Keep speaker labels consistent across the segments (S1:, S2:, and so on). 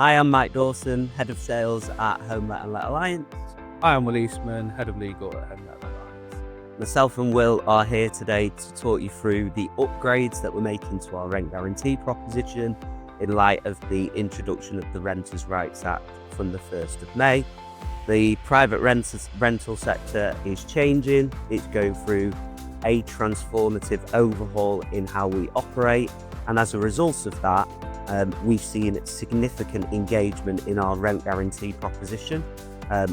S1: Hi, I'm Mike Dawson, Head of Sales at HomeLet and Let Alliance.
S2: Hi, I'm Eastman, Head of Legal at HomeLet Let Alliance.
S1: Myself and Will are here today to talk you through the upgrades that we're making to our rent guarantee proposition in light of the introduction of the Renters' Rights Act from the 1st of May. The private rental sector is changing. It's going through a transformative overhaul in how we operate, and as a result of that, we've seen significant engagement in our rent guarantee proposition.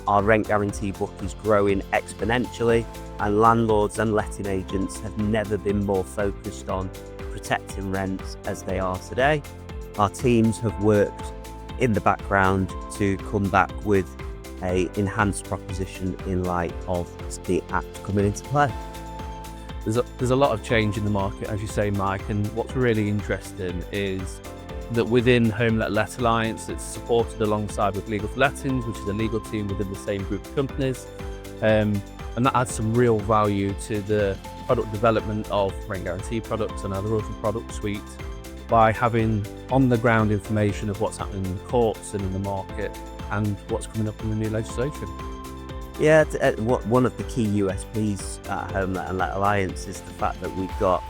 S1: Our rent guarantee book is growing exponentially, and landlords and letting agents have never been more focused on protecting rents as they are today. Our teams have worked in the background to come back with an enhanced proposition in light of the Act coming into play.
S2: There's a lot of change in the market, as you say, Mike, and what's really interesting is that within HomeLet Let Alliance, it's supported alongside with Legal for Lettings, which is a legal team within the same group of companies, and that adds some real value to the product development of rent guarantee products and other product suite by having on-the-ground information of what's happening in the courts and in the market and what's coming up in the new legislation.
S1: Yeah, one of the key USPs at HomeLet and Let Alliance is the fact that we've got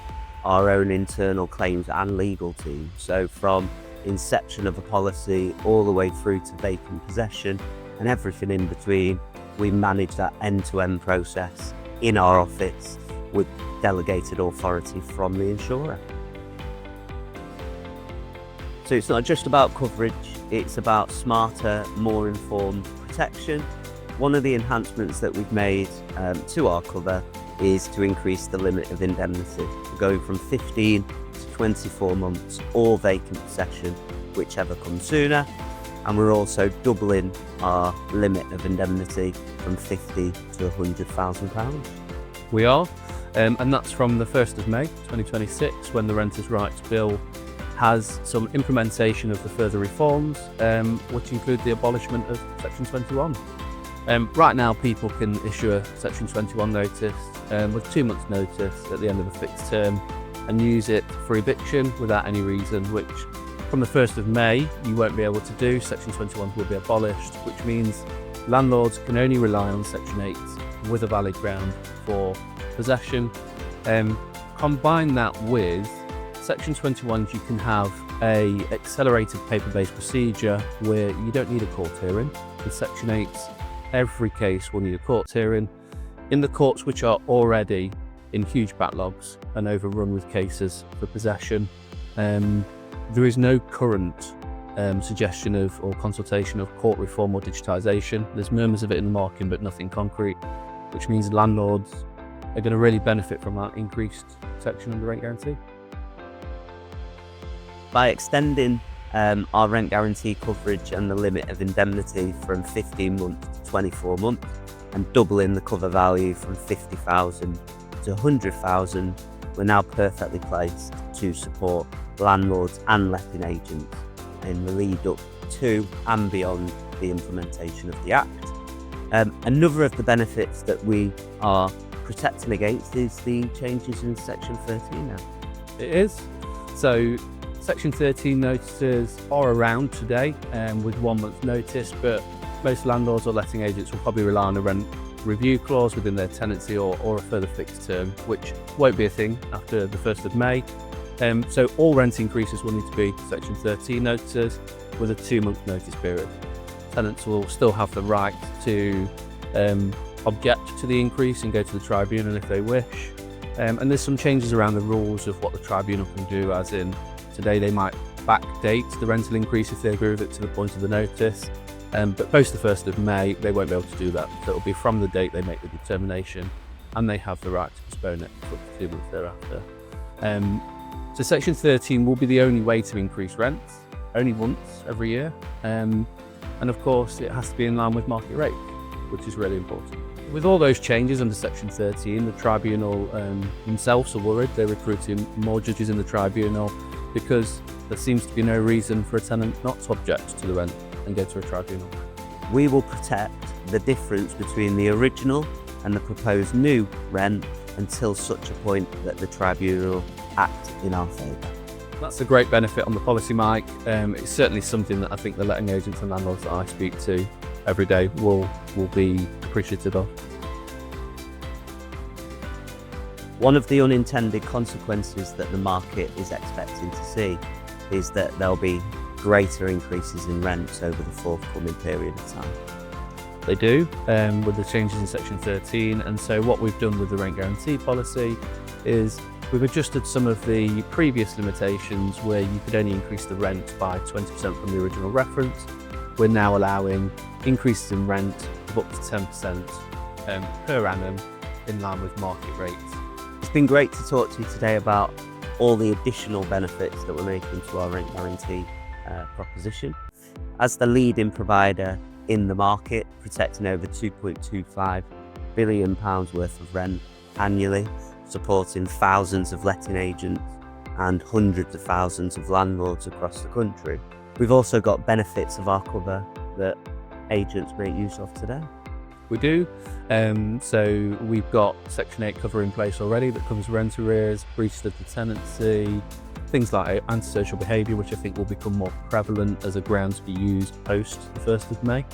S1: our own internal claims and legal team. So from inception of a policy all the way through to vacant possession and everything in between, we manage that end-to-end process in our office with delegated authority from the insurer. So it's not just about coverage, it's about smarter, more informed protection. One of the enhancements that we've made to our cover is to increase the limit of indemnity. We're going from 15 to 24 months or vacant possession, whichever comes sooner. And we're also doubling our limit of indemnity from £50,000 to £100,000.
S2: We are, and that's from the 1st of May 2026, when the Renters' Rights Bill has some implementation of the further reforms, which include the abolishment of Section 21. Right now, people can issue a Section 21 notice with 2 months' notice at the end of a fixed term and use it for eviction without any reason, which from the 1st of May, you won't be able to do. Section 21 will be abolished, which means landlords can only rely on Section 8 with a valid ground for possession. Combine that with Section 21, you can have an accelerated paper-based procedure where you don't need a court hearing. With Section 8, every case will need a court hearing. In the courts, which are already in huge backlogs and overrun with cases for possession, there is no current suggestion of or consultation of court reform or digitisation. There's murmurs of it in the market, but nothing concrete, which means landlords are going to really benefit from that increased protection under rent guarantee.
S1: By extending our rent guarantee coverage and the limit of indemnity from 15 months to 24 months and doubling the cover value from 50,000 to 100,000, we're now perfectly placed to support landlords and letting agents in the lead up to and beyond the implementation of the Act. Another of the benefits that we are protecting against is the changes in Section 13 now.
S2: It is. So Section 13 notices are around today with 1 month's notice, but most landlords or letting agents will probably rely on a rent review clause within their tenancy or a further fixed term, which won't be a thing after the 1st of May. So all rent increases will need to be Section 13 notices with a 2-month notice period. Tenants will still have the right to object to the increase and go to the tribunal if they wish. And there's some changes around the rules of what the tribunal can do, as in today they might backdate the rental increase if they agree with it to the point of the notice. But post the 1st of May, they won't be able to do that. So it'll be from the date they make the determination, and they have the right to postpone it for up to 2 months thereafter. So Section 13 will be the only way to increase rents, only once every year. And of course, it has to be in line with market rate, which is really important. With all those changes under Section 13, the tribunal themselves are worried. They're recruiting more judges in the tribunal because there seems to be no reason for a tenant not to object to the rent and go to a tribunal.
S1: We will protect the difference between the original and the proposed new rent until such a point that the tribunal act in our favour.
S2: That's a great benefit on the policy, Mike. It's certainly something that I think the letting agents and landlords that I speak to every day will be appreciative of.
S1: One of the unintended consequences that the market is expecting to see is that there'll be greater increases in rents over the forthcoming period of time.
S2: They do, with the changes in Section 13. And so what we've done with the rent guarantee policy is we've adjusted some of the previous limitations where you could only increase the rent by 20% from the original reference. We're now allowing increases in rent of up to 10% per annum in line with market rates.
S1: It's been great to talk to you today about all the additional benefits that we're making to our rent guarantee proposition. As the leading provider in the market, protecting over £2.25 billion worth of rent annually, supporting thousands of letting agents and hundreds of thousands of landlords across the country. We've also got benefits of our cover that agents make use of today.
S2: We do. So we've got Section 8 cover in place already that covers rent arrears, breaches of the tenancy, things like antisocial behaviour, which I think will become more prevalent as a ground to be used post the 1st of May.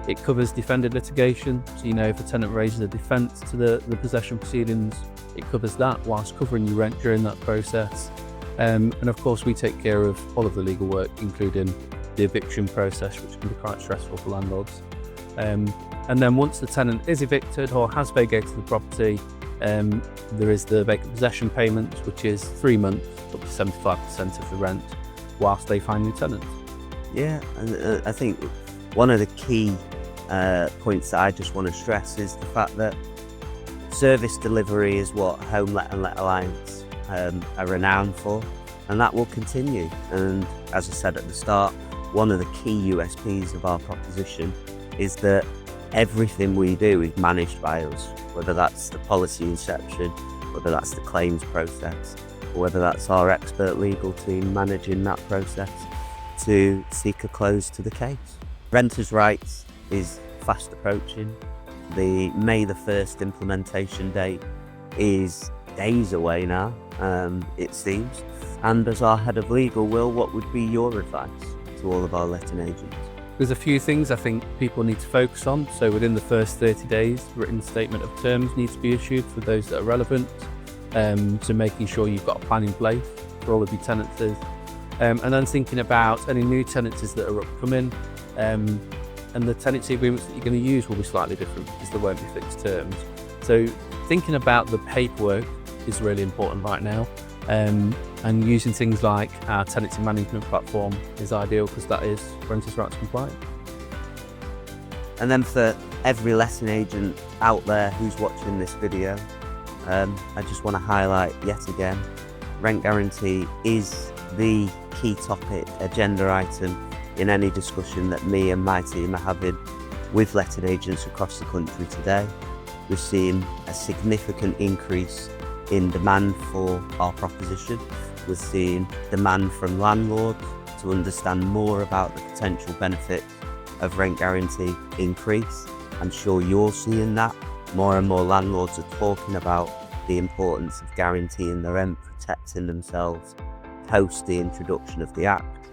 S2: It covers defended litigation, so if a tenant raises a defence to the possession proceedings, it covers that whilst covering your rent during that process. And of course we take care of all of the legal work, including the eviction process, which can be quite stressful for landlords. And then once the tenant is evicted or has vacated the property, there is the vacant possession payment, which is 3 months, up to 75% of the rent, whilst they find new tenants.
S1: Yeah, and I think one of the key points that I just want to stress is the fact that service delivery is what HomeLet and Let Alliance are renowned for, and that will continue. And as I said at the start, one of the key USPs of our proposition is that everything we do is managed by us, whether that's the policy inception, whether that's the claims process, or whether that's our expert legal team managing that process to seek a close to the case. Renters' rights is fast approaching. The May the 1st implementation date is days away now, it seems. And as our head of legal, Will, what would be your advice to all of our letting agents?
S2: There's a few things I think people need to focus on. So within the first 30 days, written statement of terms needs to be issued for those that are relevant. So making sure you've got a plan in place for all of your tenancies. And then thinking about any new tenancies that are upcoming. And the tenancy agreements that you're going to use will be slightly different because there won't be fixed terms. So thinking about the paperwork is really important right now. And using things like our tenancy management platform is ideal because that is renters' rights compliant.
S1: And then for every letting agent out there who's watching this video, I just want to highlight yet again, rent guarantee is the key topic, agenda item in any discussion that me and my team are having with letting agents across the country today. We're seeing a significant increase in demand for our proposition. We're seeing demand from landlords to understand more about the potential benefits of rent guarantee increase. I'm sure you're seeing that. More and more landlords are talking about the importance of guaranteeing the rent, protecting themselves post the introduction of the Act.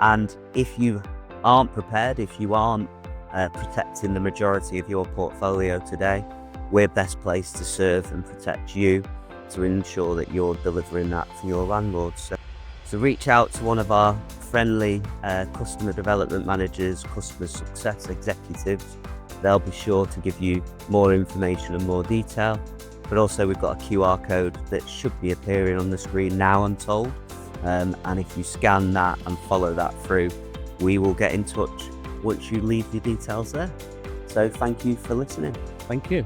S1: And if you aren't prepared, if you aren't protecting the majority of your portfolio today, we're best placed to serve and protect you to ensure that you're delivering that for your landlords. So reach out to one of our friendly customer development managers, customer success executives. They'll be sure to give you more information and more detail. But also we've got a QR code that should be appearing on the screen now, I'm told. And if you scan that and follow that through, we will get in touch once you leave your details there. So thank you for listening.
S2: Thank you.